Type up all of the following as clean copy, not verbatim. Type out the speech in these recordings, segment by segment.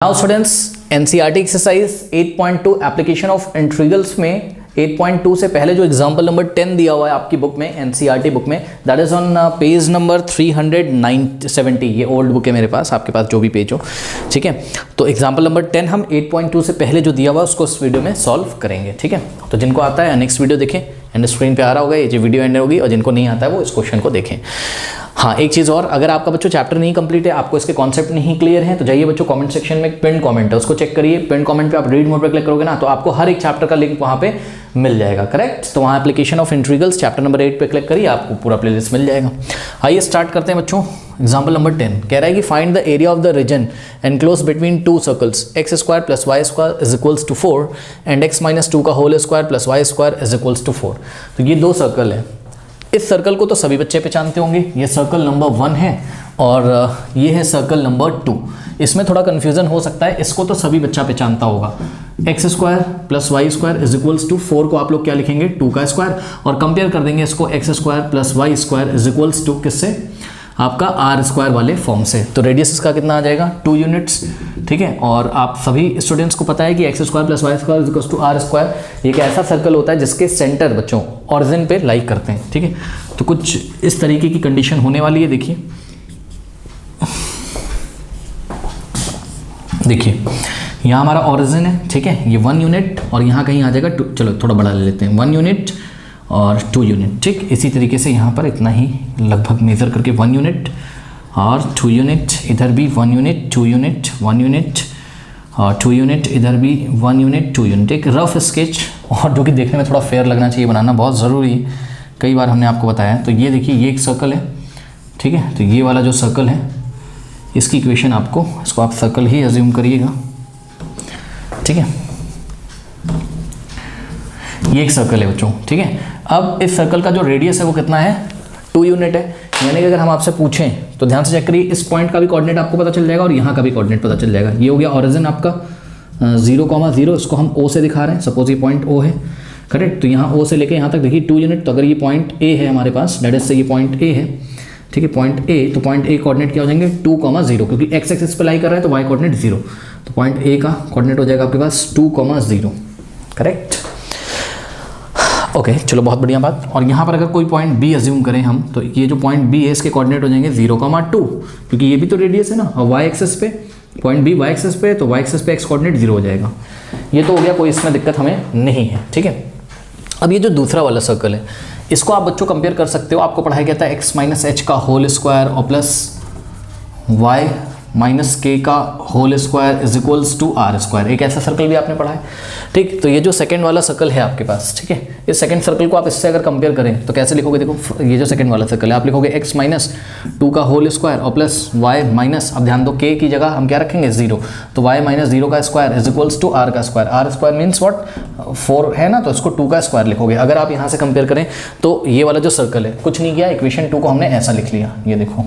Now students NCERT exercise 8.2 application of integrals में 8.2 से पहले जो एग्जांपल नंबर 10 दिया हुआ है आपकी बुक में एनसीईआरटी बुक में that is on page number 370। ये ओल्ड बुक है मेरे पास, आपके पास जो भी पेज हो, ठीक है। तो एग्जांपल नंबर 10 हम 8.2 से पहले जो दिया हुआ है उसको इस वीडियो में सॉल्व करेंगे, ठीक है। तो जिनको आता है नेक्स्ट वीडियो देखें, एंड स्क्रीन पे आ रहा होगा ये जो वीडियो एंड होगी, और जिनको नहीं आता है वो इस क्वेश्चन को देखें। हाँ, एक चीज़ और, अगर आपका बच्चों चैप्टर नहीं कंप्लीट है, आपको इसके कॉन्सेप्ट नहीं क्लियर है, तो जाइए बच्चों कमेंट सेक्शन में एक पिन कमेंट है उसको चेक करिए। पिन कमेंट पे आप रीड मोड पे क्लिक करोगे ना तो आपको हर एक चैप्टर का लिंक वहाँ पे मिल जाएगा, करेक्ट। तो वहाँ application of integrals chapter number 8 पे क्लिक करिए, आपको पूरा प्लेलिस्ट मिल जाएगा। आइए स्टार्ट करते हैं बच्चों। एग्जाम्पल नंबर 10 कह रहा है कि find the area of the region enclose between two circles x² + y² is equals to 4 and x - 2 का whole square + y² is equals to 4। तो ये दो सर्कल है। इस सर्कल को तो सभी बच्चे पहचानते होंगे, ये सर्कल नंबर 1 है और ये है सर्कल नंबर 2। इसमें थोड़ा कन्फ्यूजन हो सकता है, इसको तो सभी बच्चा पहचानता होगा। x² + y² is equals to 4 को आप लोग क्या लिखेंगे, 2 का स्क्वायर, और कंपेयर कर देंगे इसको x² + y² is equals to किससे, आपका r² वाले फॉर्म से। तो रेडियस इसका कितना आ जाएगा, 2 यूनिट्स, ठीक है। और आप सभी स्टूडेंट्स को पता है कि x² + y² is equals to r²। ये एक ऐसा सर्कल होता है जिसके सेंटर बच्चों ऑरिजिन पे लाई करते हैं, ठीक है। तो कुछ इस तरीके की कंडीशन होने वाली है। देखिए यहाँ हमारा ऑरिजिन है, ठीक है, ये 1 यूनिट और यहाँ कहीं आ जाएगा 2, चलो थोड़ा बड़ा ले लेते हैं, 1 यूनिट और 2 यूनिट, ठीक। इसी तरीके से यहाँ पर इतना ही लगभग मेज़र करके 1 यूनिट और 2 यूनिट, इधर भी 1 यूनिट 2 यूनिट 1 यूनिट और 2 यूनिट, इधर भी 1 यूनिट 2 यूनिट। एक रफ स्केच, और जो कि देखने में थोड़ा फेयर लगना चाहिए, बनाना बहुत ज़रूरी है, कई बार हमने आपको बताया। तो ये देखिए ये एक सर्कल है, ठीक है। तो ये वाला जो सर्कल है इसकी इक्वेशन आपको, इसको आप सर्कल ही अज्यूम करिएगा, ठीक है। ये एक सर्कल है बच्चों, ठीक है। अब इस सर्कल का जो रेडियस है वो कितना है, 2 यूनिट है। यानी कि अगर हम आपसे पूछें तो ध्यान से चेक करिए, इस पॉइंट का भी कोऑर्डिनेट आपको पता चल जाएगा और यहाँ का भी कोऑर्डिनेट पता चल जाएगा। ये हो गया ऑरिजिन आपका 0,0, इसको हम O से दिखा रहे हैं, सपोज ये पॉइंट O है, करेक्ट। तो यहाँ O से लेके यहाँ तक देखिए 2 यूनिट। तो अगर ये पॉइंट A है हमारे पास, डेट इज से ये पॉइंट A है, ठीक है, पॉइंट A, तो पॉइंट A कोऑर्डिनेट क्या हो जाएंगे, 2,0, क्योंकि x एक्सिस पे लाई कर रहा है तो y कोऑर्डिनेट 0। तो पॉइंट A का कोऑर्डिनेट हो जाएगा आपके पास 2,0, करेक्ट। ओके, चलो बहुत बढ़िया बात। और यहाँ पर अगर कोई पॉइंट B अज्यूम करें हम, तो ये जो पॉइंट B है इसके कोऑर्डिनेट हो जाएंगे 0,2, क्योंकि ये भी तो रेडियस है ना, और y एक्सिस पे पॉइंट B y एक्सिस पे, तो y एक्सिस पे x कोऑर्डिनेट 0 हो जाएगा। ये तो हो गया, कोई इसमें दिक्कत हमें नहीं है, ठीक है। अब ये जो दूसरा वाला सर्कल है इसको आप बच्चों कंपेयर कर सकते हो। आपको पढ़ाया गया था x - h का होल स्क्वायर और प्लस y - k का whole square is equals to r²। एक ऐसा सर्कल भी आपने पढ़ा है, ठीक। तो ये जो सेकंड वाला सर्कल है आपके पास, ठीक है, इस सेकंड सर्कल को आप इससे अगर कंपेयर करें तो कैसे लिखोगे, देखो ये जो सेकंड वाला सर्कल है आप लिखोगे x - 2 का होल स्क्वायर और प्लस y - अब ध्यान दो k की जगह हम क्या रखेंगे 0, तो y - 0 का square is equals to r का स्क्वायर। r² मीन्स व्हाट, 4 है ना, तो इसको 2 का स्क्वायर लिखोगे। अगर आप यहाँ से कंपेयर करें तो ये वाला जो सर्कल है कुछ नहीं किया, इक्वेशन 2 को हमने ऐसा लिख लिया, ये देखो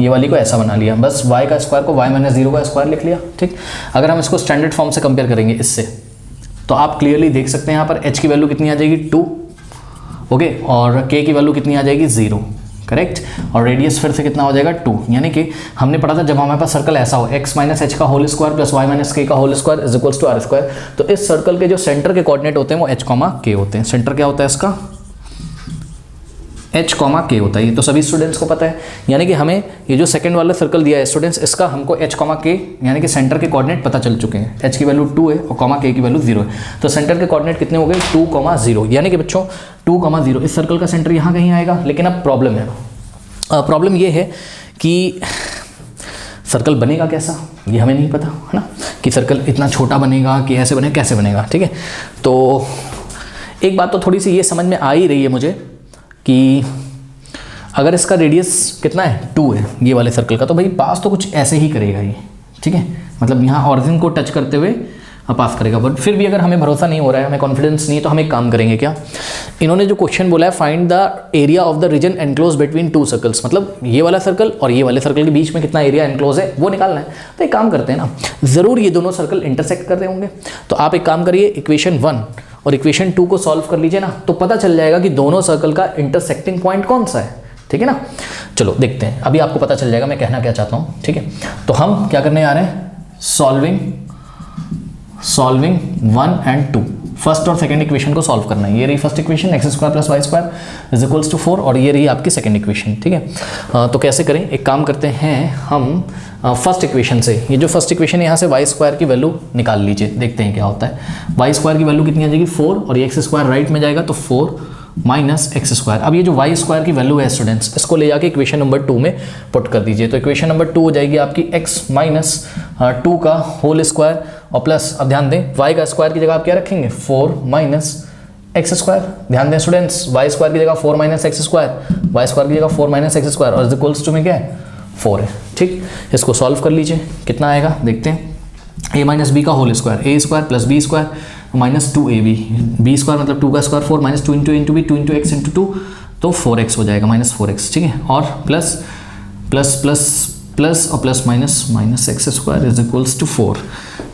ये वाली को ऐसा बना लिया, बस y का स्क्वायर को y - 0 का स्क्वायर लिख लिया, ठीक। अगर हम इसको स्टैंडर्ड फॉर्म से कंपेयर करेंगे इससे, तो आप क्लियरली देख सकते हैं यहाँ पर h की वैल्यू कितनी आ जाएगी 2, ओके, और k की वैल्यू कितनी आ जाएगी 0, करेक्ट। और रेडियस फिर से कितना हो जाएगा 2। यानी कि हमने पढ़ा था जब हमारे पास सर्कल ऐसा हो x - h का whole square plus y - k का whole square is equals to r², तो इस सर्कल के जो सेंटर के कोऑर्डिनेट होते हैं वो h, k होते हैं। सेंटर क्या होता है इसका, h, k होता है, ये तो सभी स्टूडेंट्स को पता है। यानी कि हमें ये जो सेकंड वाला सर्कल दिया है स्टूडेंट्स, इसका हमको h, k यानी कि सेंटर के कोऑर्डिनेट पता चल चुके हैं। h की वैल्यू 2 है और k की वैल्यू 0 है, तो सेंटर के कोऑर्डिनेट कितने हो गए 2,0। यानी कि बच्चों 2,0 इस सर्कल का सेंटर यहाँ कहीं आएगा। लेकिन अब प्रॉब्लम है, प्रॉब्लम ये है कि सर्कल बनेगा कैसा, ये हमें नहीं पता है ना, कि सर्कल इतना छोटा बनेगा कि ऐसे बनेगा, कैसे बनेगा, ठीक है। तो एक बात तो थोड़ी सी ये समझ में आ ही रही है मुझे कि अगर इसका रेडियस कितना है 2 है ये वाले सर्कल का, तो भाई पास तो कुछ ऐसे ही करेगा ये, ठीक है, मतलब यहाँ ऑरिजिन को टच करते हुए पास करेगा। बट फिर भी अगर हमें भरोसा नहीं हो रहा है, हमें कॉन्फिडेंस नहीं है, तो हम एक काम करेंगे क्या, इन्होंने जो क्वेश्चन बोला है find the area of the region enclose between two circles, मतलब ये वाला सर्कल और ये वाले सर्कल के बीच में कितना एरिया एनक्लोज है वो निकालना है। तो एक काम करते हैं ना, ज़रूर ये दोनों सर्कल इंटरसेक्ट कर रहे होंगे, तो आप एक काम करिए इक्वेशन 1 और इक्वेशन 2 को सॉल्व कर लीजिए ना, तो पता चल जाएगा कि दोनों सर्कल का इंटरसेक्टिंग पॉइंट कौन सा है, ठीक है ना। चलो देखते हैं, अभी आपको पता चल जाएगा मैं कहना क्या चाहता हूँ, ठीक है। तो हम क्या करने आ रहे हैं, सॉल्विंग 1 एंड 2, फर्स्ट और सेकंड इक्वेशन को सॉल्व करना है। ये रही first equation x square plus Y square is equals to 4, और ये रही आपकी सेकंड इक्वेशन, ठीक है। तो कैसे करें, एक काम करते हैं हम फर्स्ट इक्वेशन से, ये जो फर्स्ट इक्वेशन है यहाँ से वाई स्क्वायर की वैल्यू निकाल लीजिए, देखते हैं क्या होता है। वाई स्क्वायर की वैल्यू कितनी आ जाएगी 4, और ये एक्स स्क्वायर राइट में जाएगा तो 4 माइनस एक्स स्क्वायर। अब ये जो वाई स्क्वायर की वैल्यू है स्टूडेंट्स, इसको ले जाके इक्वेशन नंबर 2 में पुट कर दीजिए। तो इक्वेशन नंबर 2 हो जाएगी आपकी x माइनस 2 का होल स्क्वायर और प्लस, अब ध्यान दें y का स्क्वायर की जगह आप क्या रखेंगे 4 माइनस एक्स स्क्वायर। ध्यान दें स्टूडेंट्स, वाई स्क्वायर की जगह 4 minus X square, Y square की जगह 4 माइनस एक्स स्क्वायर, और इक्वल्स टू में क्या है 4 है, ठीक। इसको सॉल्व कर लीजिए, कितना आएगा देखते हैं। a माइनस बी का whole square, a square plus B square minus 2ab, B square मतलब 2 का square 4 minus 2 into B 2 into X into 2, तो 4x हो जाएगा माइनस 4x, ठीक है। और प्लस प्लस प्लस प्लस और plus minus minus X square is equals to 4,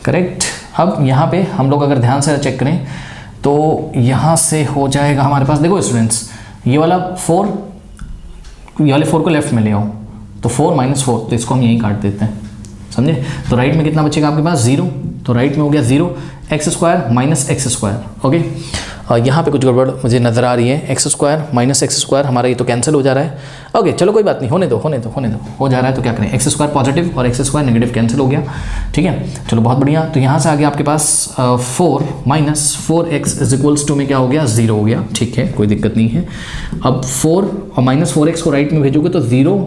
correct. अब यहाँ पे हम लोग अगर ध्यान से चेक करें तो यहाँ से हो जाएगा हमारे पास, देखो स्टूडेंट्स, ये वाला 4, ये वाले 4 को लेफ्ट में ले आओ तो 4 माइनस 4, तो इसको हम यहीं काट देते हैं, समझे। तो राइट में कितना बचेगा आपके पास 0, तो राइट में हो गया 0 x square minus X square, okay. यहाँ पे कुछ गड़बड़ मुझे नज़र आ रही है, x square minus X square हमारा ये तो कैंसिल हो जा रहा है, ओके चलो कोई बात नहीं, होने दो हो जा रहा है तो क्या करें, एक्स स्क्वायर पॉजिटिव और एक्स स्क्वायर नेगेटिव कैंसिल हो गया, ठीक है। चलो बहुत बढ़िया, तो यहाँ से आगे आपके पास 4 minus 4x is equals to में क्या हो गया 0 हो गया, ठीक है, कोई दिक्कत नहीं है। अब 4 और माइनस 4x को राइट में भेजोगे तो 0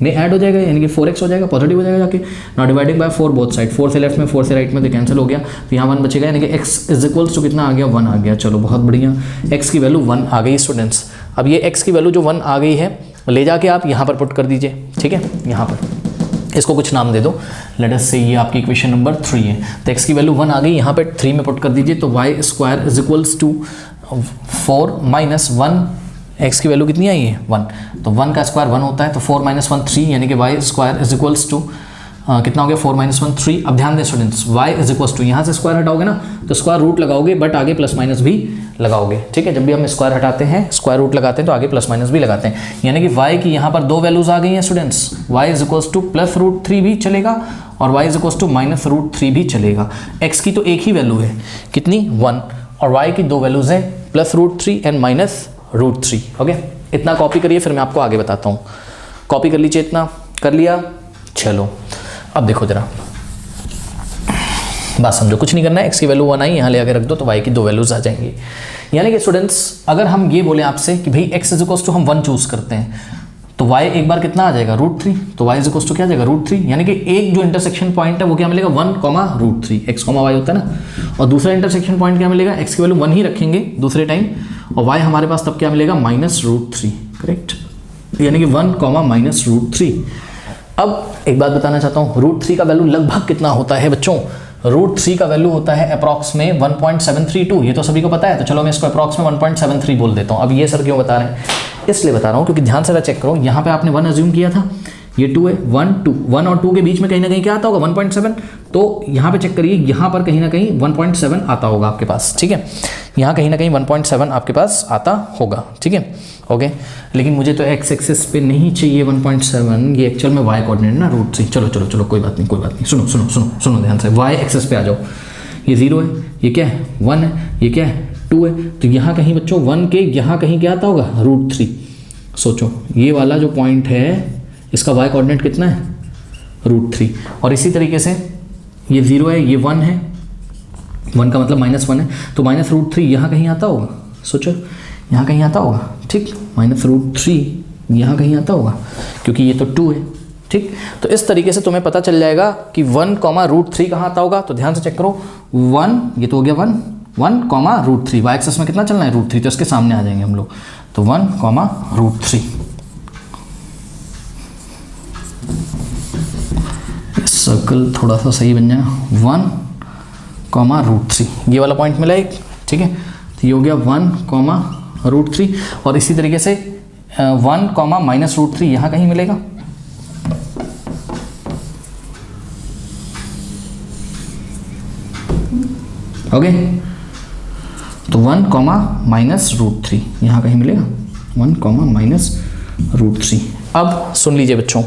में ऐड हो जाएगा, यानी कि 4x हो जाएगा, पॉजिटिव हो जाएगा जाके। Now dividing by 4 both side, 4 से लेफ्ट में 4 से राइट में तो कैंसिल हो गया, तो यहाँ 1 बचेगा, यानी कि x इज इक्वल्स टू कितना आ गया 1 आ गया। चलो बहुत बढ़िया, x की वैल्यू 1 आ गई स्टूडेंट्स। अब ये x की वैल्यू जो 1 आ गई है ले जाके आप यहाँ पर पुट कर दीजिए, ठीक है। यहाँ पर इसको कुछ नाम दे दो, लेट अस से ये आपकी इक्वेशन नंबर 3 है, तो x की वैल्यू 1 आ गई, यहाँ पर 3 में पुट कर दीजिए, तो y square is equals to 4 minus 1, x की वैल्यू कितनी आई है 1, तो 1 का स्क्वायर 1 होता है, तो 4 माइनस 1 3, यानी कि y square is equals to कितना हो गया 4 माइनस 1 3। अब ध्यान दें students, y is equals to, यहाँ से स्क्वायर हटाओगे ना तो स्क्वायर रूट लगाओगे, बट आगे प्लस माइनस भी लगाओगे, ठीक है। जब भी हम स्क्वायर हटाते हैं, स्क्वायर रूट लगाते हैं तो आगे प्लस माइनस भी लगाते हैं, यानी कि y की यहाँ पर 2 वैल्यूज आ गई हैं students, y is equals to plus root 3 भी चलेगा और y is equals to minus root 3 भी चलेगा। x की तो एक ही वैल्यू है कितनी 1, और y की 2 वैल्यूज हैं plus root 3 and minus root 3, okay. इतना कॉपी करिए, फिर मैं आपको आगे बताता हूँ। कॉपी कर लीजिए, इतना कर लिया, चलो अब देखो जरा बात समझो, कुछ नहीं करना है, x की वैल्यू 1 आई, यहाँ ले आके रख दो तो y की 2 वैल्यूज आ जाएंगी। यानी कि स्टूडेंट्स अगर हम ये बोले आपसे कि भाई x इज इक्वल्स टू हम 1 चूज करते हैं तो y एक बार कितना आ जाएगा √3, तो y इज इक्वल्स टू क्या आ जाएगा √3, यानी कि एक जो इंटरसेक्शन पॉइंट है वो क्या मिलेगा 1, √3 x, y होता है ना, और दूसरा इंटरसेक्शन पॉइंट क्या मिलेगा, x की वैल्यू 1 ही रखेंगे दूसरे टाइम, और y हमारे पास तब क्या मिलेगा -√3, करेक्ट, यानी कि 1, माइनस √3। अब एक बात बताना चाहता हूँ, √3 का वैल्यू लगभग कितना होता है बच्चों, √3 का वैल्यू होता है अप्रॉक्स में 1.732, ये तो सभी को पता है, तो चलो मैं इसको अप्रॉक्स में 1.73 बोल देता हूँ। अब ये सर क्यों बता रहे हैं, इसलिए बता रहा हूँ क्योंकि ध्यान से चेक करो, यहाँ पे आपने 1 अज्यूम किया था, ये 2 है, 1 और 2 के बीच में कहीं ना कहीं क्या आता होगा 1.7, तो यहाँ पे चेक करिए, यहाँ पर कहीं ना कहीं 1.7 आता होगा आपके पास, ठीक है, यहाँ कहीं ना कहीं 1.7 आपके पास आता होगा, ठीक है, ओके। लेकिन मुझे तो x एक्सिस पे नहीं चाहिए 1.7, ये एक्चुअल में y कोऑर्डिनेट ना √3। चलो कोई बात नहीं, सुनो ध्यान से, y एक्सिस पे आ जाओ, ये 0 है, ये क्या है 1 है, ये क्या है 2 है, तो यहाँ कहीं बच्चों 1 के यहाँ कहीं क्या आता होगा √3। सोचो ये वाला जो पॉइंट है इसका y कोऑर्डिनेट कितना है √3, और इसी तरीके से ये 0 है, ये 1 है, 1 का मतलब -1 है, तो -√3 यहाँ कहीं आता होगा, सोचो यहाँ कहीं आता होगा, ठीक, -√3 यहाँ कहीं आता होगा क्योंकि ये तो 2 है, ठीक। तो इस तरीके से तुम्हें पता चल जाएगा कि 1, √3 कहाँ आता होगा, तो ध्यान से चेक करो, 1 ये तो हो गया 1, √3, y एक्सिस में कितना चलना है √3, तो इसके सामने आ जाएंगे हम लोग, तो 1, √3। सर्कल थोड़ा सा सही बन जाएगा, 1, √3, ये वाला पॉइंट मिला एक, ठीक है, तो ये हो गया 1, √3, और इसी तरीके से 1, -√3 यहाँ कहीं मिलेगा, ओके, तो 1, -√3 यहाँ कहीं मिलेगा, 1, -√3। अब सुन लीजिए बच्चों,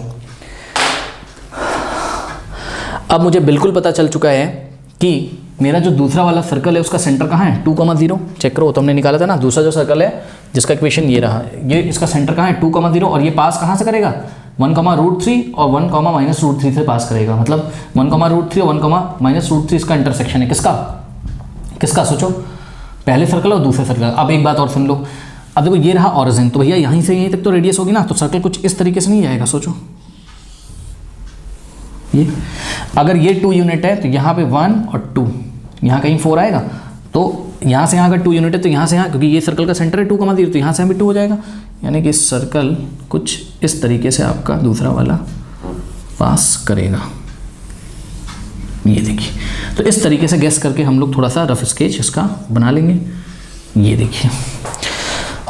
अब मुझे बिल्कुल पता चल चुका है कि मेरा जो दूसरा वाला सर्कल है उसका सेंटर कहाँ है, 2,0। चेक करो, तो हमने निकाला था ना दूसरा जो सर्कल है जिसका इक्वेशन ये रहा, ये इसका सेंटर कहाँ है, 2,0, और ये पास कहाँ से करेगा, 1,√3 और 1,-√3 से पास करेगा। मतलब 1,√3 और 1,-√3 इसका इंटरसेक्शन है। किसका किसका सोचो, पहले सर्कल और दूसरे सर्कल। अब एक बात और सुन लो, अब देखो ये रहा ऑरिजिन, तो भैया यहीं से यहीं तक तो रेडियस होगी ना, तो सर्कल कुछ इस तरीके से नहीं जाएगा। सोचो ये अगर ये 2 यूनिट है तो यहाँ पे 1 और 2, यहाँ कहीं 4 आएगा, तो यहाँ से यहाँ अगर 2 यूनिट है तो यहाँ से यहाँ, क्योंकि ये सर्कल का सेंटर है 2,0, तो यहाँ से यहाँ भी 2 हो जाएगा। यानी कि सर्कल कुछ इस तरीके से आपका दूसरा वाला पास करेगा। ये देखिए, तो इस तरीके से गैस करके हम लोग थोड़ा सा रफ स्केच इसका बना लेंगे। ये देखिए,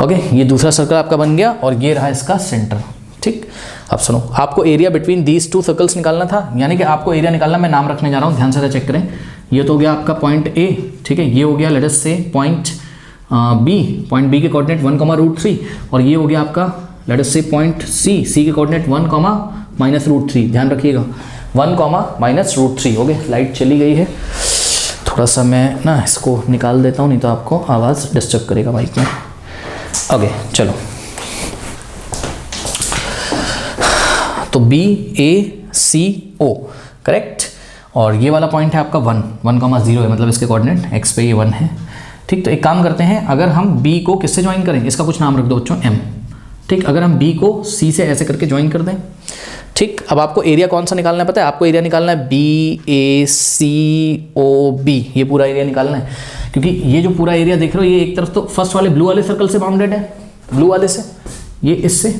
ओके, ये दूसरा सर्कल आपका बन गया और ये रहा इसका सेंटर। ठीक, अब सुनो, आपको एरिया बिटवीन दीज 2 सर्कल्स निकालना था, यानी कि आपको एरिया निकालना, मैं नाम रखने जा रहा हूँ, ध्यान से चेक करें। ये तो हो गया आपका पॉइंट ए, ठीक है, ये हो गया लेट अस से पॉइंट बी, पॉइंट बी के कोऑर्डिनेट 1,√3, और ये हो गया आपका लेट अस से पॉइंट सी, सी के कोऑर्डिनेट 1,-√3, ध्यान रखिएगा 1,-√3। ओके, लाइट चली गई है, थोड़ा सा मैं ना इसको निकाल देता हूँ, नहीं तो आपको आवाज़ डिस्टर्ब करेगा बाइक में। ओके चलो, तो बी ए सी ओ करेक्ट, और ये वाला पॉइंट है आपका 1,0 है, मतलब इसके कोऑर्डिनेट एक्स पे ये 1 है। ठीक, तो एक काम करते हैं, अगर हम बी को किससे ज्वाइन करें, इसका कुछ नाम रख दो बच्चों, एम। ठीक, अगर हम बी को सी से ऐसे करके ज्वाइन कर दें। ठीक, अब आपको एरिया कौन सा निकालना है पता है, आपको एरिया निकालना है बी ए सी ओ बी, ये पूरा एरिया निकालना है, क्योंकि ये जो पूरा एरिया देख रहे हो ये एक तरफ तो फर्स्ट वाले ब्लू वाले सर्कल से बाउंडेड है, ब्लू वाले से, ये इससे,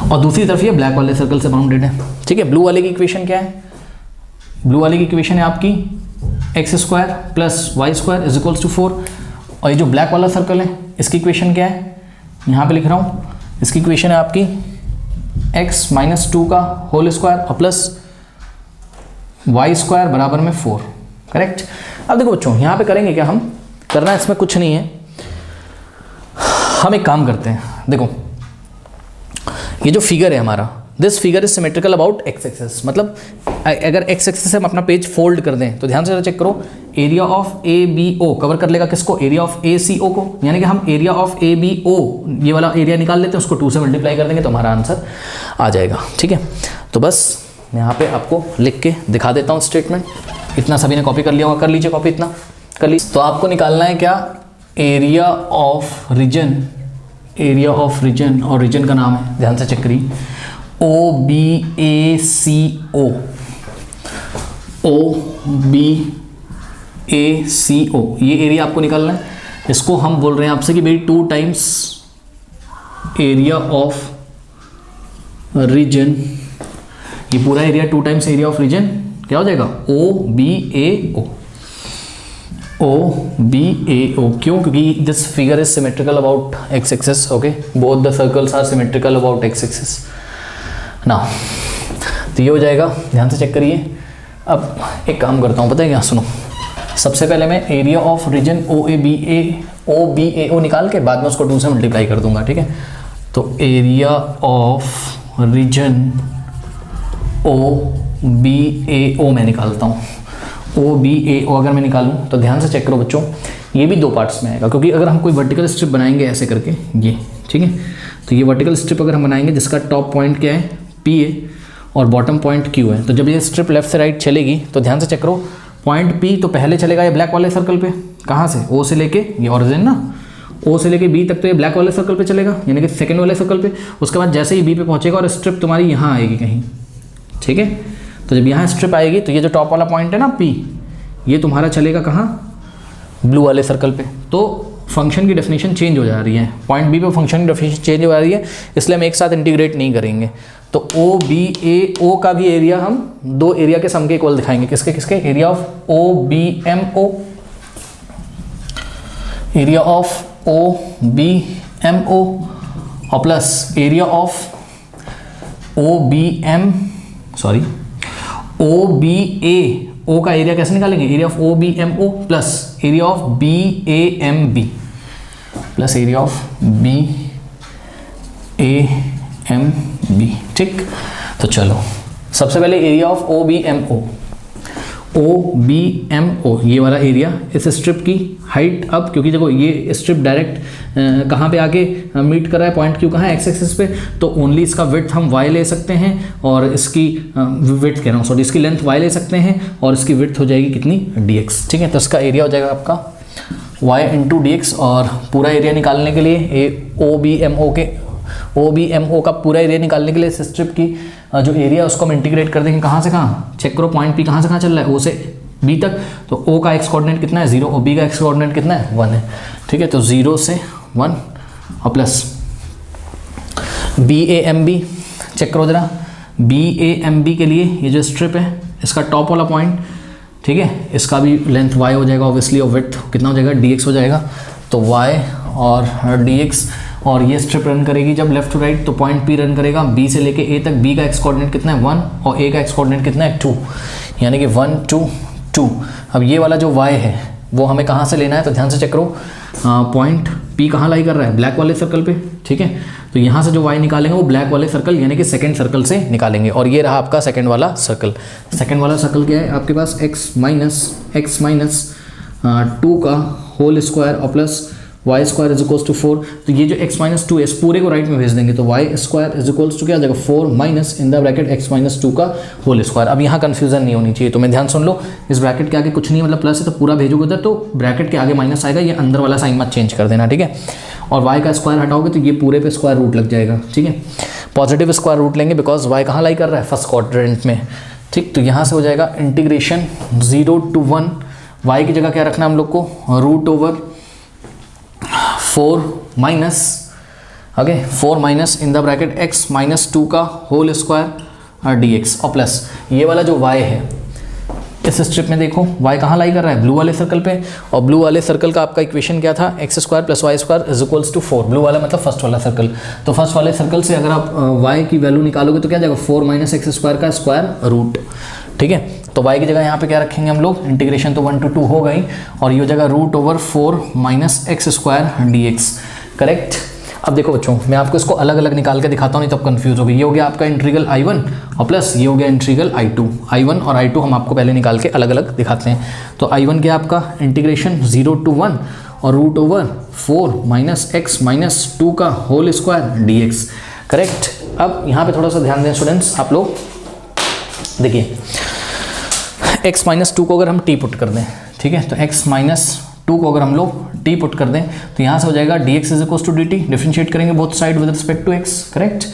और दूसरी तरफ ये ब्लैक वाले सर्कल से बाउंडेड है। ठीक है, ब्लू वाले की इक्वेशन क्या है, ब्लू वाले की इक्वेशन है आपकी x² + y² = 4, और ये जो ब्लैक वाला सर्कल है इसकी इक्वेशन क्या है, यहाँ पे लिख रहा हूँ, इसकी इक्वेशन है आपकी x - 2 का होल स्क्वायर और प्लस y² बराबर में 4। करेक्ट। अब देखो बच्चों, यहाँ पे करेंगे क्या, हम करना इसमें कुछ नहीं है, हम एक काम करते हैं, देखो ये जो फिगर है हमारा, this figure is symmetrical about X axis, मतलब अगर एक्स एक्सिस से हम अपना पेज फोल्ड कर दें तो ध्यान से चेक करो, area of A B O cover कर लेगा किसको, एरिया ऑफ ए सी ओ को, यानी कि हम area of A B O ये वाला एरिया निकाल लेते हैं, उसको 2 से मल्टीप्लाई कर देंगे तो हमारा आंसर आ जाएगा। ठीक है, तो बस यहाँ पे आपको लिख के दिखा देता हूँ स्टेटमेंट, इतना सभी ने कॉपी कर लिया होगा, कर लीजिए कॉपी, इतना कर लीजिए। तो आपको निकालना है क्या, area of region, area of region, और रीजन का नाम है, ध्यान से चेक करिए, ओ बी ए सी ओ, ओ बी ए सी ओ, ये एरिया आपको निकालना है। इसको हम बोल रहे हैं आपसे कि भाई 2 टाइम्स एरिया ऑफ रीजन, ये पूरा area 2 times area of region क्या हो जाएगा, ओ B A O, O B A O. क्यों, क्योंकि this figure is symmetrical about X axis. Okay, both the circles are symmetrical about X axis ना, तो ये हो जाएगा, ध्यान से चेक करिए। अब एक काम करता हूँ, पता है क्या, सुनो, सबसे पहले मैं area of region O B A O निकाल के बाद में उसको 2 से मल्टीप्लाई कर दूंगा। ठीक है, तो area of region O B A O मैं निकालता हूँ, ओ बी ए ओ अगर मैं निकालूं तो ध्यान से चेक करो बच्चों, ये भी 2 पार्ट्स में आएगा, क्योंकि अगर हम कोई वर्टिकल स्ट्रिप बनाएंगे ऐसे करके ये, ठीक है, तो ये वर्टिकल स्ट्रिप अगर हम बनाएंगे जिसका टॉप पॉइंट क्या है, पी है, और बॉटम पॉइंट क्यू है, तो जब ये स्ट्रिप लेफ्ट से राइट चलेगी तो ध्यान से चेक करो, पॉइंट पी तो पहले चलेगा ये ब्लैक वाले सर्कल पे, कहाँ से, ओ से लेके, ये ऑरिजिन ना, ओ से लेके बी तक तो ये ब्लैक वाले सर्कल पे चलेगा, यानी कि सेकंड वाले सर्कल पे। उसके बाद जैसे ही बी पे पहुंचेगा और स्ट्रिप तुम्हारी यहाँ आएगी कहीं, ठीक है, तो जब यहाँ स्ट्रिप आएगी तो ये जो टॉप वाला पॉइंट है ना पी, ये तुम्हारा चलेगा कहाँ, ब्लू वाले सर्कल पे। तो फंक्शन की डेफिनेशन चेंज हो जा रही है, पॉइंट बी पे फंक्शन की डेफिनेशन चेंज हो जा रही है, इसलिए हम एक साथ इंटीग्रेट नहीं करेंगे। तो ओ बी ए ओ का भी एरिया हम 2 एरिया के सम के इक्वल दिखाएंगे, किसके किसके, area of O B M O, area of O B M O, और plus area of O B M, sorry O B A O का एरिया कैसे निकालेंगे, area of O B M O plus area of B A M B plus area of B A M B. ठीक, तो चलो सबसे पहले area of O B M O, O B M O, ये वाला area, इस strip की height, अब क्योंकि देखो ये स्ट्रिप डायरेक्ट कहाँ पे आके मीट कर रहा है, पॉइंट क्यू कहाँ है, एक्स एक्सिस पे, तो ओनली इसका विड्थ हम y ले सकते हैं और इसकी विड्थ कह रहा हूँ सॉरी, इसकी लेंथ y ले सकते हैं और इसकी विड्थ हो जाएगी कितनी, dx, ठीक है। तो इसका एरिया हो जाएगा आपका y इंटू dx, और पूरा एरिया निकालने के लिए ओ बी एम ओ का पूरा एरिया निकालने के लिए इस स्ट्रिप की जो एरिया उसको हम इंटीग्रेट कर देंगे कहाँ से कहाँ, चेक करो पॉइंट पी कहाँ से कहाँ चल रहा है, ओ से बी तक, तो ओ का एक्स कोऑर्डिनेट कितना है 0 और बी का एक्स कोऑर्डिनेट कितना है 1 है, ठीक है। तो 0 से 1 और plus B A M B, check करो जरा, बी ए एम बी के लिए ये जो स्ट्रिप है इसका टॉप वाला पॉइंट, ठीक है, इसका भी लेंथ y हो जाएगा ऑब्वियसली, और विड्थ कितना हो जाएगा dx हो जाएगा, तो y और dx, और ये स्ट्रिप रन करेगी जब लेफ्ट टू राइट, तो पॉइंट P रन करेगा B से लेके A तक, B का एक्स कोऑर्डिनेट कितना है 1 और A का एक्स कोऑर्डिनेट कितना है 2, यानी कि 1 2 2। अब ये वाला जो y है वो हमें कहाँ से लेना है, तो ध्यान से चेक करो, पॉइंट P कहाँ लाई कर रहा है, ब्लैक वाले सर्कल पे, ठीक है। तो यहाँ से जो y निकालेंगे वो ब्लैक वाले सर्कल यानी कि सेकंड सर्कल से निकालेंगे, और ये रहा आपका सेकंड वाला सर्कल। सेकंड वाला सर्कल क्या है आपके पास, x माइनस 2 का होल स्क्वायर और plus Y square is equals to 4। तो ये जो x माइनस 2 है इस पूरे को राइट में भेज देंगे, तो Y square is equals to क्या आ जाएगा 4 minus in the bracket x minus 2 का होल स्क्वायर। अब यहाँ कंफ्यूजन नहीं होनी चाहिए, तो मैं ध्यान सुन लो, इस ब्रैकेट के आगे कुछ नहीं मतलब प्लस है तो पूरा भेजोगे उधर, तो ब्रैकेट के आगे माइनस आएगा, ये अंदर वाला साइन मत चेंज कर देना, ठीक है। और y का स्क्वायर हटाओगे तो ये पूरे पे स्क्वायर रूट लग जाएगा, ठीक है, पॉजिटिव स्क्वायर रूट लेंगे बिकॉज y कहाँ लाई कर रहा है, फर्स्ट क्वाड्रेंट में, ठीक। तो यहाँ से हो जाएगा इंटीग्रेशन 0 to 1, y की जगह क्या रखना है हम लोग को, root over 4 minus, okay 4 minus in the bracket x minus 2 का होल स्क्वायर dx, और प्लस ये वाला जो y है इस स्ट्रिप में देखो y कहाँ लाई कर रहा है, ब्लू वाले सर्कल पे, और ब्लू वाले सर्कल का आपका इक्वेशन क्या था, X square plus Y square is equals to 4, blue वाला मतलब फर्स्ट वाला सर्कल। तो फर्स्ट वाले सर्कल से अगर आप y की वैल्यू निकालोगे तो क्या जाएगा 4 माइनस एक्स स्क्वायर का स्क्वायर रूट, ठीक है। तो y की जगह यहाँ पे क्या रखेंगे हम लोग, इंटीग्रेशन तो 1 to 2 हो गई, और ये जगह root over 4 minus X square dx, correct. अब देखो बच्चों मैं आपको इसको अलग अलग निकाल के दिखाता हूँ, नहीं तो आप कंफ्यूज हो गई। ये हो गया आपका इंटीग्रल I1 और प्लस ये हो गया इंटीग्रल I1 और I2 हम आपको पहले निकाल के अलग अलग दिखाते हैं। तो I1 क्या आपका इंटीग्रेशन 0 to 1 और root over 4 minus X minus 2 का होल स्क्वायर dx, करेक्ट। अब यहाँ पे थोड़ा सा ध्यान दें स्टूडेंट्स आप लोग, देखिए x माइनस 2 को अगर हम t पुट कर दें, ठीक है, तो x माइनस 2 को अगर हम लोग t पुट कर दें तो यहाँ से हो जाएगा dx is equals to dt, differentiate करेंगे both side with respect to x, correct.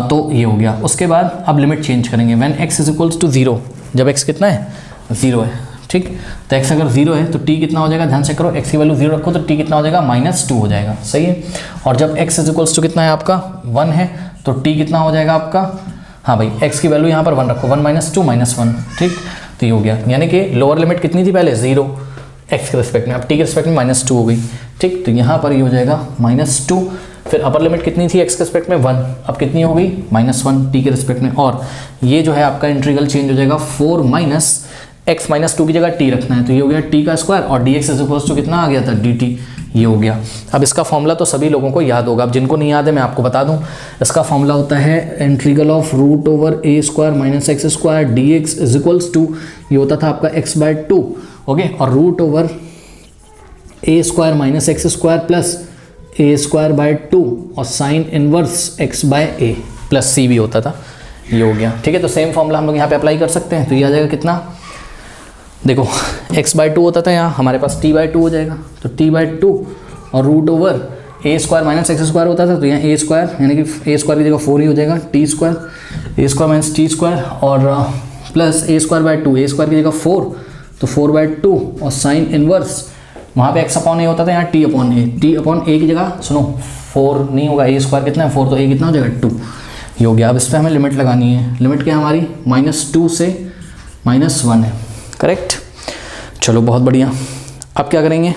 तो ये हो गया। उसके बाद अब लिमिट चेंज करेंगे, when x is equals to 0, जब x कितना है 0 है, ठीक। तो x अगर 0 है तो t कितना हो जाएगा, ध्यान से करो, x की वैल्यू 0 रखो तो t कितना हो जाएगा -2 हो जाएगा, सही है। और जब x इज इक्वल्स टू कितना है आपका 1 है तो t कितना हो जाएगा आपका, हाँ भाई x की वैल्यू यहाँ पर 1 रखो, 1 - 2 -1, ठीक। तो ये हो गया, यानी कि लोअर लिमिट कितनी थी पहले 0 x के रिस्पेक्ट में, अब t के रिस्पेक्ट में -2 हो गई, ठीक। तो यहाँ पर ये हो जाएगा -2, फिर अपर लिमिट कितनी थी x के रिस्पेक्ट में 1, अब कितनी हो गई -1 t के रिस्पेक्ट में, और ये जो है आपका इंटीग्रल चेंज हो जाएगा 4 माइनस x माइनस 2 की जगह t रखना है, तो ये हो गया t का स्क्वायर, और dx इज इक्वल्स टू कितना आ गया था dt, ये हो गया। अब इसका फॉर्मूला तो सभी लोगों को याद होगा, अब जिनको नहीं याद है मैं आपको बता दूं, इसका फॉर्मूला होता है integral of root over a square minus X square dx is equals to, ये होता था आपका x/2, ओके, और root over a square minus X square plus a square by 2 और sine inverse x/a plus c भी होता था, ये हो गया, ठीक है। तो सेम फॉर्मूला हम लोग यहाँ पे अप्लाई कर सकते हैं, तो ये आ जाएगा कितना, देखो x/2 होता था, यहाँ हमारे पास t/2 हो जाएगा, तो t/2 और root over a square minus X square होता था, तो यहाँ a स्क्वायर यानी कि a स्क्वायर की जगह 4 ही हो जाएगा, t square a square minus t square और प्लस a स्क्वायर/2, a स्क्वायर की जगह 4 तो 4/2 और साइन इनवर्स, वहाँ पे x/a होता था, यहाँ t/a की जगह सुनो 4 नहीं होगा, a स्क्वायर कितना है 4, तो a कितना हो जाएगा 2, ये हो गया। अब इस पर हमें लिमिट लगानी है, लिमिट क्या हमारी -2 से -1 है, करेक्ट। चलो बहुत बढ़िया। अब क्या करेंगे,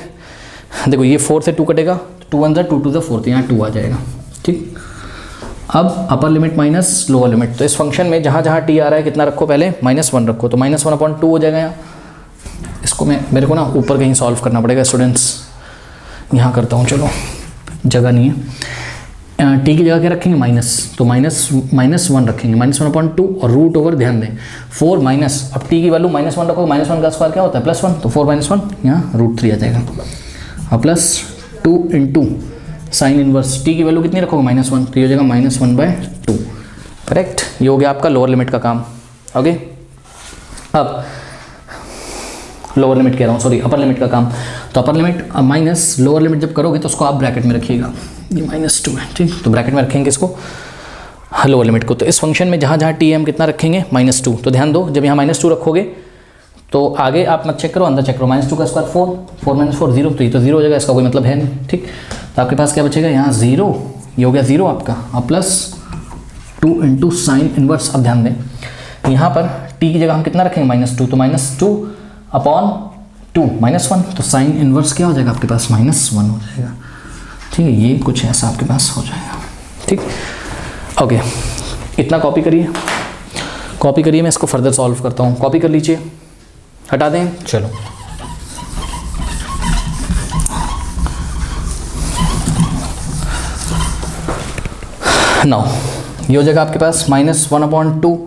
देखो ये 4 से 2 कटेगा, 2 1 2 2 4, तो यहाँ 2 आ जाएगा, ठीक। अब upper limit minus lower limit, तो इस फंक्शन में जहाँ जहाँ t आ रहा है कितना रखो, पहले -1 रखो, तो -1/2 हो जाएगा यहाँ। इसको मेरे को ना ऊपर कहीं सॉल्व करना पड़ेगा स्टूडेंट्स, यहाँ करता हूँ, चलो जगह नहीं है। टी की जगह क्या रखेंगे माइनस, तो -1 रखेंगे, -1/2 और रूट ओवर, ध्यान दें 4 माइनस, अब टी की वैल्यू -1 रखो, -1 का स्क्वायर क्या होता है +1, तो 4 - 1 यहाँ √3 आ जाएगा और +2 इंटू साइन इनवर्स, टी की वैल्यू कितनी रखोगे -1, तो ये हो जाएगा -1/2, करेक्ट। ये हो गया आपका लोअर लिमिट का काम। ओके, अब लोअर लिमिट कह रहा हूँ, सॉरी अपर लिमिट का काम। तो upper limit minus lower limit जब करोगे तो उसको आप ब्रैकेट में रखिएगा, ये -2 है, ठीक, तो ब्रैकेट में रखेंगे इसको लोअर लिमिट को। तो इस फंक्शन में जहाँ जहाँ टी हम कितना रखेंगे -2, तो ध्यान दो जब यहाँ -2 रखोगे तो आगे आप मत चेक करो, अंदर चेक करो, -2 का स्क्वायर 4, 4 - 4 0, तो ये तो 0 हो जाएगा, इसका कोई मतलब है नहीं, ठीक। तो आपके पास क्या बचेगा यहाँ 0, ये हो गया 0 आपका, और +2 इंटू साइन इनवर्स। अब ध्यान दें यहाँ पर टी की जगह हम कितना रखेंगे -2, तो -2/2 -1, तो साइन इनवर्स क्या हो जाएगा आपके पास -1 हो जाएगा, ठीक है। ये कुछ ऐसा आपके पास हो जाएगा, ठीक। ओके, इतना कॉपी करिए, मैं इसको फर्दर सॉल्व करता हूँ। कॉपी कर लीजिए, हटा दें, चलो नाउ ये हो जाएगा आपके पास -1/2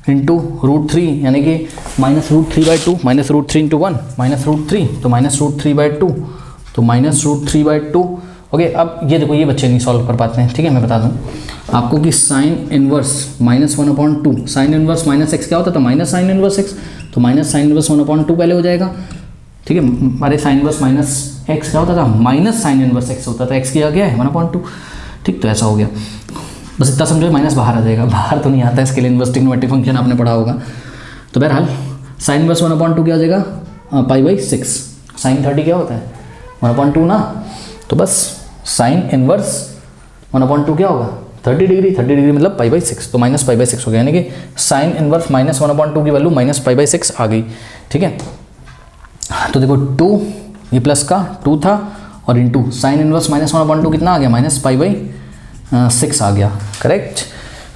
इंटू √3, यानी कि -√3/2, -√3 इंटू 1 -√3, तो -√3/2, तो -√3/2। ओके, अब ये देखो, ये बच्चे नहीं सॉल्व कर पाते हैं, ठीक है। मैं बता दूं आपको कि sign inverse -1/2, sine inverse -x क्या होता था, माइनस साइन इनवर्स x, तो माइनस साइन इनवर्स 1/2 पहले हो जाएगा, ठीक है। हमारे साइन इनवर्स -x क्या होता था, माइनस साइन इनवर्स x होता था, x की जगह है 1/2, ठीक। तो ऐसा हो गया, बस इतना समझो, माइनस बाहर आ जाएगा, बाहर तो नहीं आता, इसके लिए इन्वर्स ट्रिग्नोमेट्रिक फंक्शन आपने पढ़ा होगा। तो बहरहाल साइन इनवर्स 1/2 क्या हो जाएगा, π/6, साइन 30 क्या होता है 1/2 ना, तो बस साइन इनवर्स 1/2 क्या होगा 30 डिग्री, 30 डिग्री मतलब π/6, तो -π/6 हो गया, यानी कि साइन इनवर्स -1/2 की वैल्यू -π/6 आ गई, ठीक है। तो देखो 2, ये प्लस का 2 था और इंटू साइन इनवर्स -1/2 कितना आ गया -π/6 आ गया, करेक्ट।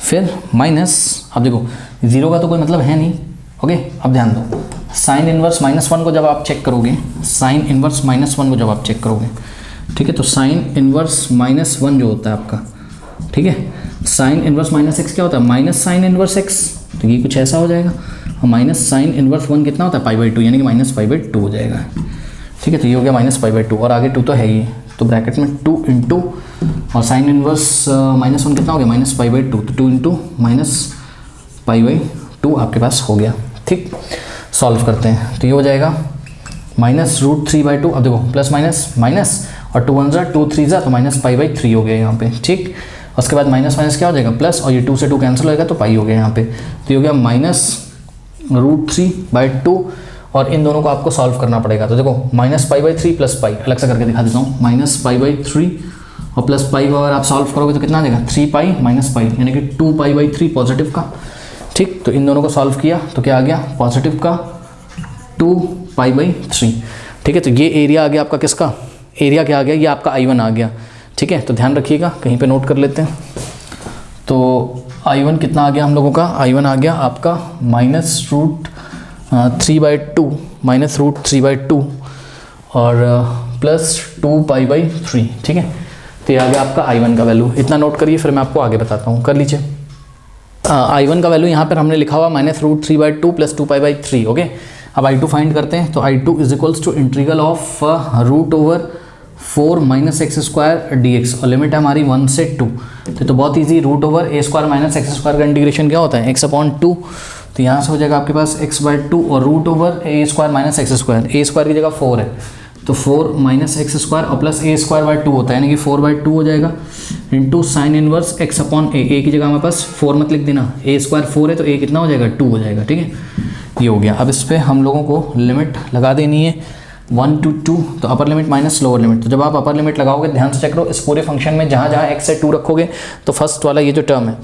फिर माइनस, अब देखो 0 का तो कोई मतलब है नहीं, ओके। अब ध्यान दो, साइन इनवर्स -1 को जब आप चेक करोगे, साइन इनवर्स -1 को जब आप चेक करोगे, ठीक है, तो साइन इनवर्स -1 जो होता है आपका, ठीक है, साइन इनवर्स -x क्या होता है, माइनस साइन इनवर्स x, तो ये कुछ ऐसा हो जाएगा, और माइनस साइन इनवर्स 1 कितना होता है π/2, यानी कि -π/2 हो जाएगा, ठीक है। तो ये हो गया -π/2 और आगे 2 तो है ही, तो ब्रैकेट में 2 इंटू और साइन इनवर्स -1 कितना हो गया -π/2, तो 2 इंटू -π/2 आपके पास हो गया, ठीक। सॉल्व करते हैं, तो ये हो जाएगा -√3/2, अब देखो प्लस माइनस माइनस और 2 1 ज़ा 2 3 ज़ा, तो -π/3 हो गया यहाँ पे, ठीक। उसके बाद माइनस माइनस क्या हो जाएगा प्लस, और ये 2 से 2 कैंसिल होएगा, तो पाई हो गया यहाँ पे, तो ये हो गया -√3/2, और इन दोनों को आपको सॉल्व करना पड़ेगा। तो देखो -π/3 प्लस पाई, अलग से करके दिखा देता हूँ, -π/3 और प्लस पाई को अगर आप सॉल्व करोगे तो कितना आ जाएगा 3π - पाई, यानी कि 2π/3 पॉजिटिव का, ठीक। तो इन दोनों को सॉल्व किया तो क्या आ गया पॉजिटिव का 2π/3, ठीक है। तो ये एरिया आ गया आपका, किसका एरिया क्या आ गया, ये आपका I1 आ गया, ठीक है। तो ध्यान रखिएगा, कहीं पे नोट कर लेते हैं। तो I1 कितना आ गया हम लोगों का, I1 आ गया आपका -√3/2 और प्लस 2π/3, ठीक है। तो ये आ गया आपका I1 का वैल्यू, इतना नोट करिए, फिर मैं आपको आगे बताता हूँ, कर लीजिए। I1 का वैल्यू यहाँ पर हमने लिखा हुआ -√3/2 प्लस 2π/3, ओके। अब I2 फाइंड करते हैं, तो I2 is equals to integral of √4 - x² dx, और लिमिट है हमारी 1 से 2, तो बहुत ईजी, √a² - x² का इंटीग्रेशन क्या होता है x/2, तो यहाँ से हो जाएगा आपके पास x/2 और √a² - x², a² की जगह 4 है, तो 4 - x² और प्लस a²/2 होता है, यानी कि 4/2 हो जाएगा, into sine inverse x/a, a की जगह हमारे पास 4 मत लिख देना, a² 4 है तो a कितना हो जाएगा 2 हो जाएगा, ठीक है। ये हो गया। अब इस पर हम लोगों को लिमिट लगा देनी है 1 to 2, तो upper limit minus lower limit. तो जब आप अपर लिमिट लगाओगे ध्यान से चेक करो, इस पूरे फंक्शन में जहाँ जहाँ x से 2 रखोगे तो फर्स्ट वाला ये जो टर्म है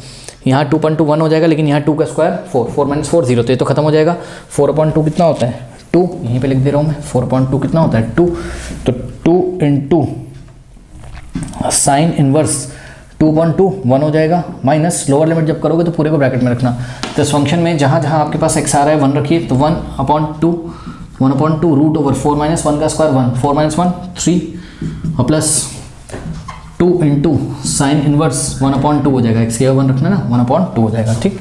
यहाँ 2/1 हो जाएगा, लेकिन यहाँ 2 का स्क्वायर 4, 4 - 4 0, तो ये तो खत्म हो जाएगा। 4/2 कितना होता है 2, यहीं पे लिख दे रहा हूँ मैं, 4/2 कितना होता है 2, तो 2 इंटू साइन इनवर्स 2/2 1 हो जाएगा, माइनस लोअर लिमिट जब करोगे तो पूरे को ब्रैकेट में रखना। तो इस फंक्शन में जहाँ जहाँ आपके पास x आ रहा है 1 रखिए, तो 1/2 √4 - 1 का स्क्वायर 1, 4 - 1 3 और प्लस 2 इंटू साइन इनवर्स 1/2 हो जाएगा, x की 1 रखना ना, 1/2 हो जाएगा, ठीक।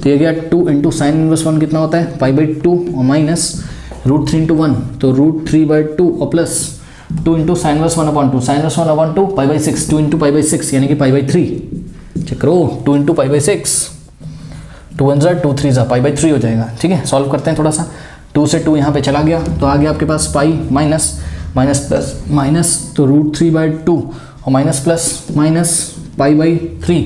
तो ये गया 2 इंटू साइन इनवर्स 1 कितना होता है π/2 और माइनस √3 इंटू 1 तो √3/2 और plus 2 into sine inverse 1/2, sine inverse 1/2 π/6, 2 into π/6 यानी कि π/3, चेक करो 2 इंटू π/6, 2 1 2 3 π/3 हो जाएगा, ठीक है। सॉल्व करते हैं थोड़ा सा, 2 से 2 यहाँ पे चला गया तो आ गया आपके पास pi minus minus plus minus तो √3/2 और माइनस प्लस माइनस π/3,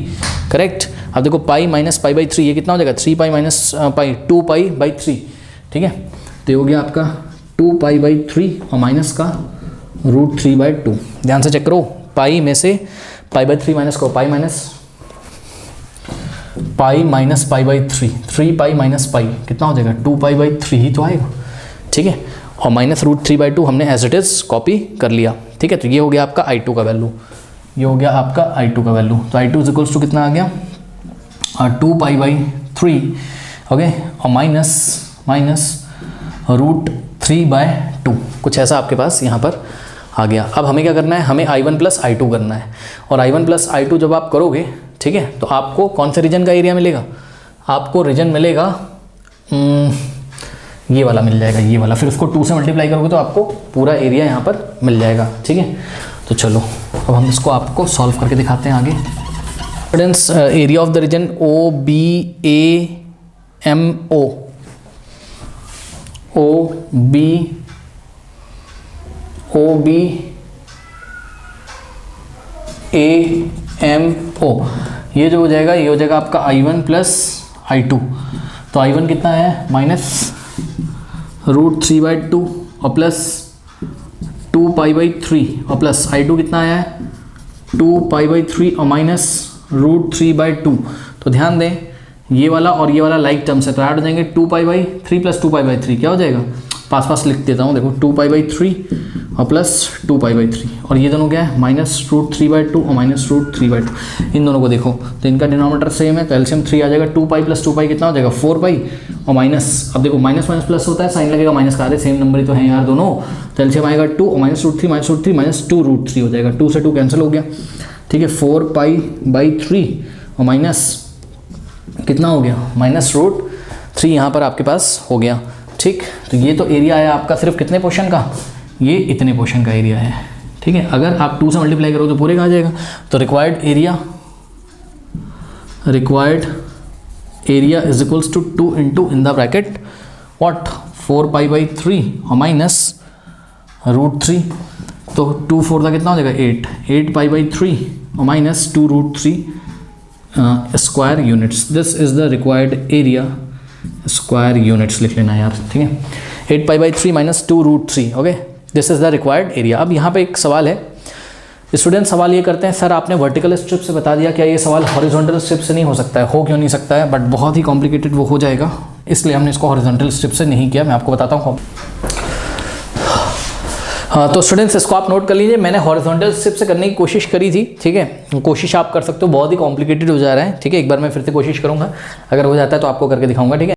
करेक्ट। अब देखो पाई माइनस π/3 ये कितना हो जाएगा 3π माइनस पाई 2π/3, ठीक है। तो ये हो गया आपका 2π/3 और माइनस का √3/2। ध्यान से चेक करो, पाई में से π/3 माइनस करो, पाई माइनस π/3, 3π माइनस पाई कितना हो जाएगा 2π/3 ही तो आएगा, ठीक है। और माइनस √3/2 हमने एज इट इज़ कॉपी कर लिया, ठीक है। तो ये हो गया आपका I2 का वैल्यू, ये हो गया आपका I2 का वैल्यू। तो I2 इज इक्वल्स टू कितना आ गया 2π/3, ओके, और माइनस √3/2, कुछ ऐसा आपके पास यहाँ पर आ गया। अब हमें क्या करना है, हमें I1 प्लस I2 करना है, और I1 प्लस I2 जब आप करोगे, ठीक है, तो आपको कौन से रीजन का एरिया मिलेगा, आपको रीजन मिलेगा ये वाला मिल जाएगा, ये वाला। फिर उसको 2 से मल्टीप्लाई करोगे तो आपको पूरा एरिया यहाँ पर मिल जाएगा, ठीक है। तो चलो अब हम इसको आपको सॉल्व करके दिखाते हैं आगे। Students, area of the region OBAMO, OBAMO ये जो हो जाएगा, ये हो जाएगा आपका I1 प्लस I2। तो I1 कितना है माइनस √3/2 और प्लस 2π/3 और प्लस I2 कितना आया है 2π/3 और माइनस √3/2। तो ध्यान दें ये वाला और ये वाला लाइक टर्म्स है तो ऐड हो जाएंगे 2π/3 प्लस 2π/3 क्या हो जाएगा, पास लिख देता हूँ, देखो 2π/3 और प्लस 2π/3 और ये दोनों क्या है माइनस √3/2 और माइनस √3/2। इन दोनों को देखो तो इनका डिनोमिनेटर सेम है तो एलसीएम 3 आ जाएगा, 2π प्लस 2π कितना हो जाएगा 4π और माइनस, अब देखो माइनस माइनस प्लस होता है साइन लगेगा माइनस का, आधे सेम नंबर ही तो हैं यार दोनों। तो एलसीएम आएगा 2 और माइनस √3 माइनस 2 √3 हो जाएगा, 2 से 2 कैंसिल हो गया, ठीक है। 4π/3 और माइनस कितना हो गया माइनस √3 यहाँ पर आपके पास हो गया, ठीक। तो ये तो एरिया है आपका सिर्फ कितने पोर्शन का, ये इतने पोर्शन का एरिया है, ठीक है। अगर आप 2 से मल्टीप्लाई करो तो पूरे का आ जाएगा। तो required area is equals to 2 into in the bracket what 4π/3 और माइनस √3, तो 2 4 का कितना हो जाएगा 8π/3 और minus 2 √3 square units. This is the required area, square units लिख लेना यार, ठीक है। 8π/3 minus 2 √3, okay, this is the required area. अब यहाँ पे एक सवाल है, स्टूडेंट सवाल ये करते हैं सर आपने वर्टिकल स्ट्रिप से बता दिया, क्या ये सवाल हॉरिजॉन्टल स्ट्रिप से नहीं हो सकता है? हो क्यों नहीं सकता है, बट बहुत ही कॉम्प्लिकेटेड वो हो जाएगा, इसलिए हमने इसको हॉरिजॉन्टल स्ट्रिप से नहीं किया। मैं आपको बताता हूँ। हाँ तो स्टूडेंट्स इसको आप नोट कर लीजिए, मैंने हॉरिजॉन्टल स्ट्रिप से करने की कोशिश करी थी, ठीक है। कोशिश आप कर सकते हो, बहुत ही कॉम्प्लिकेटेड हो जा रहा है, ठीक है। एक बार मैं फिर से कोशिश करूँगा, अगर हो जाता है तो आपको करके दिखाऊंगा, ठीक है।